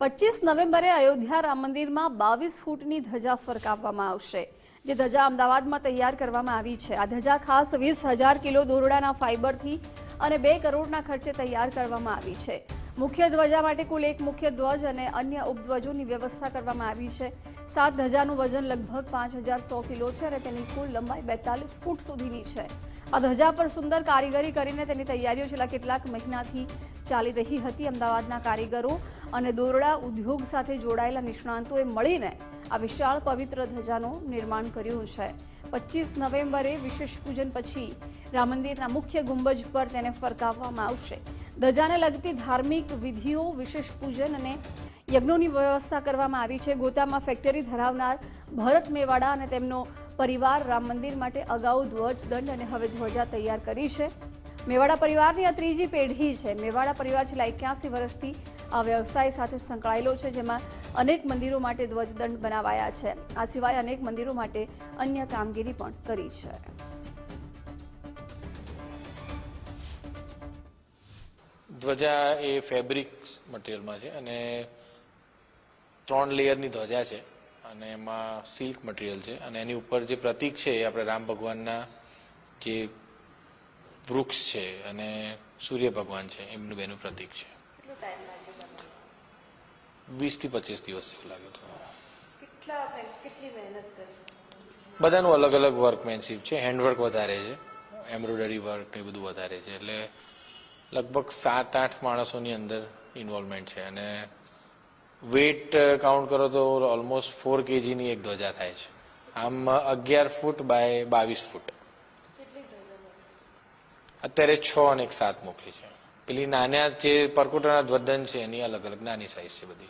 25 નવેમ્બરે અયોધ્યા રામ મંદિરમાં 22 ફૂટની ધજા ફરકાવવામાં આવશે, જે ધજા અમદાવાદમાં તૈયાર કરવામાં આવી છે। આ ધજા ખાસ 20,000 કિલો દોરડાના ફાઇબરથી અને 2 કરોડના ખર્ચે તૈયાર કરવામાં આવી છે। મુખ્ય ધ્વજા માટે કુલ 1 મુખ્ય ધ્વજ અને અન્ય ઉપધ્વજોની વ્યવસ્થા કરવામાં આવી છે। 7 ધજાનું વજન લગભગ 5,100 કિલો છે અને તેની કુલ લંબાઈ 42 ફૂટ સુધીની છે। આ ધજા પર સુંદર કારીગરી કરીને તેની તૈયારીઓ છેલ્લા કેટલાક મહિનાથી ચાલી રહી હતી। અમદાવાદના કારીગરો અને દોરડા ઉદ્યોગ સાથે જોડાયેલા નિષ્ણાંતોએ મળીને આ વિશાળ પવિત્ર ધજાનું નિર્માણ કર્યું છે। 25 નવેમ્બરે વિશેષ પૂજન પછી રામ મંદિરના મુખ્ય ગુંબજ પર તેને ફરકાવવામાં આવશે। ધજાને લગતી ધાર્મિક વિધિઓ, વિશેષ પૂજન અને યજ્ઞોની વ્યવસ્થા કરવામાં આવી છે। ગોતામાં ફેક્ટરી ધરાવનાર ભરત મેવાડા અને તેમનો પરિવાર રામ મંદિર માટે અગાઉ ધ્વજદંડ અને હવે ધ્વજા તૈયાર કરી છે। મેવાડા પરિવારની આ ત્રીજી પેઢી છે। મેવાડા પરિવાર છેલ્લા 81 વર્ષથી આ વ્યવસાય સાથે સંકળાયેલો છે, જેમાં અનેક મંદિરો માટે ધ્વજદંડ બનાવાયા છે। આ સિવાય અનેક મંદિરો માટે અન્ય કામગીરી પણ કરી છે। ધ્વજા એ ફેબ્રિક મટીરિયલમાં છે અને 3 લેયરની ધ્વજા છે અને એમાં સિલ્ક મટીરિયલ છે અને એની ઉપર જે પ્રતીક છે એ આપણે રામ ભગવાનના જે વૃક્ષ છે અને સૂર્ય ભગવાન છે એમનું બેનું પ્રતીક છે। 20 થી 25 દિવસ જેવું લાગ્યું હતું। બધાનું અલગ અલગ વર્કમેનશીપ છે, હેન્ડવર્ક વધારે છે, એમ્બ્રોઇડરી વર્ક એ બધું વધારે છે, એટલે લગભગ 7-8 માણસોની અંદર ઇન્વોલ્વમેન્ટ છે અને વેઇટ કાઉન્ટ કરો તો ઓલમોસ્ટ 4 kgની એક ધ્વજા થાય છે। આમ 11 ફૂટ બાય 22 ફૂટ। અત્યારે 6 અને 7 મોકલી છે। પેલી નાના જે પરકોટાના ધ્વજદંડ છે એની અલગ અલગ નાની સાઇઝ છે બધી।